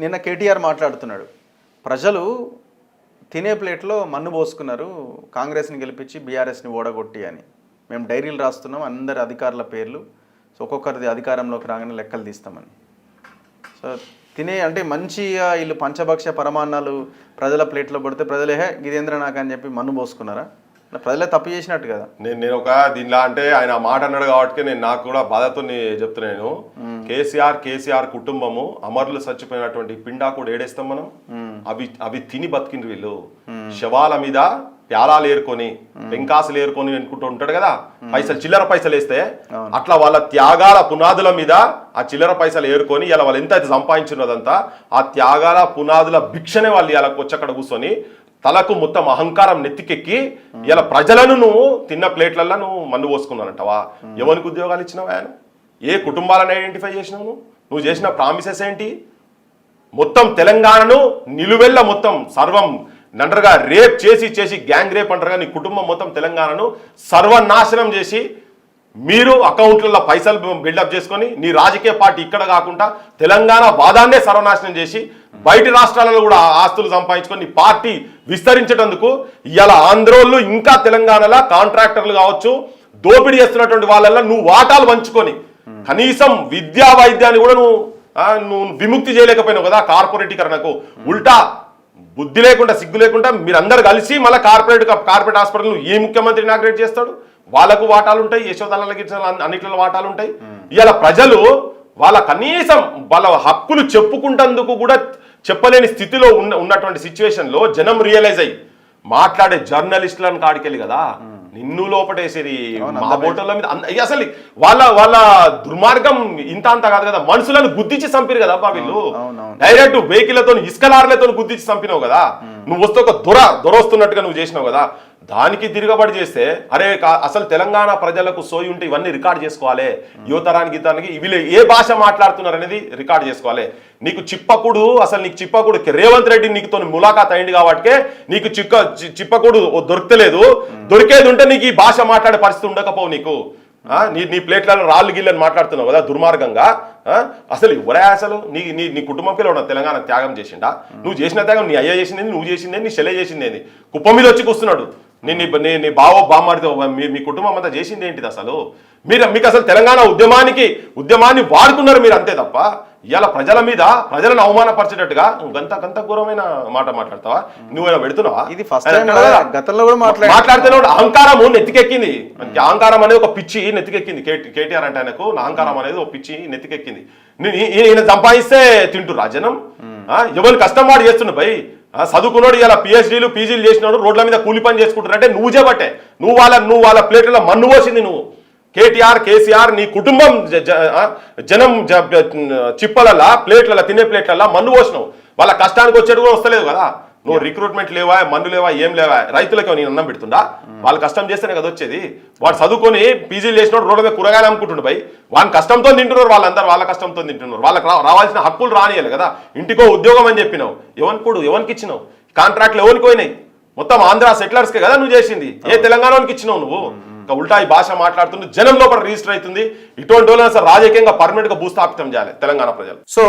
నిన్న కేటీఆర్ మాట్లాడుతున్నాడు, ప్రజలు తినే ప్లేట్లో మన్ను పోసుకున్నారు కాంగ్రెస్ని గెలిపించి బీఆర్ఎస్ని ఓడగొట్టి అని. మేము డైరీలు రాస్తున్నాం అందరి అధికారుల పేర్లు, సో ఒక్కొక్కరిది అధికారంలోకి రాగానే లెక్కలు తీస్తామని. సో తినే అంటే మంచిగా వీళ్ళు పంచభక్ష పరమాన్నాలు ప్రజల ప్లేట్లో పడితే ప్రజలే గిదేంద్ర నాకు అని చెప్పి మన్ను పోసుకున్నారా? ప్రజలే తప్పు చేసినట్టు కదా. నేను ఒక దీనిలా అంటే ఆయన మాట అన్నాడు కాబట్టి నేను నాకు కూడా బాధతో చెప్తున్నాను. కేసీఆర్ కుటుంబము అమరులు చచ్చిపోయినటువంటి పిండా కూడా ఏడేస్తాం మనం. అవి తిని బతికిండ్రు వీళ్ళు. శవాల మీద ప్యాలాలు ఏరుకొని పెంకాసులు ఏరుకొని అనుకుంటూ ఉంటాడు కదా, పైసలు చిల్లర పైసలు వేస్తే అట్లా వాళ్ళ త్యాగాల పునాదుల మీద ఆ చిల్లర పైసలు ఏరుకొని ఇలా వాళ్ళు ఎంత సంపాదించినదంతా ఆ త్యాగాల పునాదుల భిక్షనే వాళ్ళు ఇలా వచ్చక్కడ కూర్చొని తలకు మొత్తం అహంకారం నెత్తికెక్కి ఇలా ప్రజలను నువ్వు తిన్న ప్లేట్లల్లో నువ్వు మన్ను పోసుకున్నానంటవా? ఎవరికి ఉద్యోగాలు ఇచ్చినావు? ఆయన ఏ కుటుంబాలను ఐడెంటిఫై చేసినావు? నువ్వు చేసిన ప్రామిసెస్ ఏంటి? మొత్తం తెలంగాణను నిలువెల్ల మొత్తం సర్వం నంటరుగా రేప్ చేసి గ్యాంగ్ రేప్ అంటారుగా నీ కుటుంబం మొత్తం తెలంగాణను సర్వనాశనం చేసి మీరు అకౌంట్లలో పైసలు బిల్డప్ చేసుకొని నీ రాజకీయ పార్టీ ఇక్కడ కాకుండా తెలంగాణ వాదాన్నే సర్వనాశనం చేసి బయటి రాష్ట్రాలలో కూడా ఆస్తులు సంపాదించుకొని నీ పార్టీ విస్తరించేటందుకు ఇవాళ ఆంధ్రోళ్ళు ఇంకా తెలంగాణలో కాంట్రాక్టర్లు కావచ్చు దోపిడీ చేస్తున్నటువంటి వాళ్ళల్లో నువ్వు వాటాలు పంచుకొని కనీసం విద్యా వైద్యాన్ని కూడా నువ్వు విముక్తి చేయలేకపోయినావు కదా కార్పొరేటీకరణకు. ఉల్టా బుద్ధి లేకుండా సిగ్గు లేకుండా మీరందరూ కలిసి మళ్ళీ కార్పొరేట్ హాస్పిటల్ ఏ ముఖ్యమంత్రి ఇనాగ్రేట్ చేస్తాడు? వాళ్ళకు వాటాలు ఉంటాయి, యశోదాలకి అన్నిట్లలో వాటాలు ఉంటాయి. ఇవాళ ప్రజలు వాళ్ళ కనీసం వాళ్ళ హక్కులు చెప్పుకుంటందుకు కూడా చెప్పలేని స్థితిలో ఉన్నటువంటి సిచ్యువేషన్లో జనం రియలైజ్ అయ్యి మాట్లాడే జర్నలిస్టులను కాడికెళ్ళి కదా నిన్ను లోపటేసేది మా బోటల మీద. అసలు వాళ్ళ దుర్మార్గం ఇంత అంత కాదు కదా, మనుషులను గుద్దించి చంపిరు కదా అబ్బా వీళ్ళు. డైరెక్ట్ వెహికల్లతో ఇసుకలార్లతో గుద్దించి చంపినావు కదా. నువ్వు వస్తే ఒక దొర వస్తున్నట్టుగా నువ్వు చేసినావు కదా. దానికి తిరగబడి చేస్తే అరే అసలు తెలంగాణ ప్రజలకు సోయి ఉంటే ఇవన్నీ రికార్డ్ చేసుకోవాలి. యువతరానికి వీళ్ళు ఏ భాష మాట్లాడుతున్నారు అనేది రికార్డ్ చేసుకోవాలి. నీకు చిప్పకుడు రేవంత్ రెడ్డి నీకుతో ములాఖాత్ అయింది కాబట్టి నీకు చిప్పకుడు దొరకలేదు. దొరికేది ఉంటే నీకు ఈ భాష మాట్లాడే పరిస్థితి ఉండకపోవు. నీకు నీ ప్లేట్లలో రాళ్ళు గిల్లని మాట్లాడుతున్నావు కదా దుర్మార్గంగా. అసలు ఎవరే అసలు నీ కుటుంబం పిల్లవడం తెలంగాణ త్యాగం చేసిండా? నువ్వు చేసిన త్యాగం నీ అయ్య చేసిందేంది, నువ్వు చేసిందేంది, నీ చెల్లె చేసిందేంది? కుప్ప మీద వచ్చి కూస్తున్నాడు నీ బావో బామ్మారితో మీ కుటుంబం అంతా చేసింది ఏంటిది అసలు? మీకు అసలు తెలంగాణ ఉద్యమాన్ని వాడుకున్నారు మీరు, అంతే తప్ప ఇవాళ ప్రజలను అవమానపరిచేటట్టుగా గంత ఘోరమైన మాట మాట్లాడతావా? నువ్వైనా పెడుతున్నావా? ఇది ఫస్ట్ గతంలో కూడా మాట్లాడితే అహంకారము నెత్తికెక్కింది. అహంకారం అనేది ఒక పిచ్చి నెత్తికెక్కింది. కేటీఆర్ అంటే ఆయనకు అహంకారం అనేది ఒక పిచ్చి నెత్తికెక్కింది. ఈయన సంపాదిస్తే తింటురా జనం? ఎవరు కష్టం వాడు చేస్తుండు భయ్. చదువుకున్నాడు ఇలా పిహెచ్డీలు పీజీలు చేసినాడు రోడ్ల మీద కూలి పని చేసుకుంటారు అంటే నువ్వు చేపట్టే. నువ్వు వాళ్ళ ప్లేట్లలో మన్ను పోసింది నువ్వు. కేసీఆర్ నీ కుటుంబం జనం చిప్పలలా ప్లేట్లలో తినే ప్లేట్లలో మన్ను పోసినావు. వాళ్ళ కష్టానికి వచ్చేది కూడా వస్తలేదు కదా. నువ్వు రిక్రూట్మెంట్ లేవా, మన్ను లేవా, ఏం లేవా? రైతులకి నేను అన్నం పెడుతుండా? వాళ్ళు కష్టం చేస్తేనే కదా వచ్చేది. వాడు చదువుకొని పీజీలు చేసినాడు రోడ్ల మీద కూరగాయలు అమ్ముకుంటుండు భయ్. వాళ్ళని కష్టంతో తింటున్నారు, వాళ్ళందరూ వాళ్ళ కష్టంతో తింటున్నారు. వాళ్ళకి రావాల్సిన హక్కులు రానియాలి కదా. ఇంటికో ఉద్యోగం అని చెప్పినావు, ఎవరికి ఇచ్చినావు? కాంట్రాక్ట్లు ఎవరికి పోయినాయి? మొత్తం ఆంధ్ర సెటిలర్స్కే కదా నువ్వు చేసింది. ఏ తెలంగాణకి ఇచ్చినావు నువ్వు? ఉల్టా ఈ భాష మాట్లాడుతుంది, జనం లోపల రిజిస్టర్ అవుతుంది. ఇటువంటి వాళ్ళని అసలు రాజకీయంగా పర్మనెంట్ గా భూస్థాపితం చేయాలి తెలంగాణ ప్రజలు. సో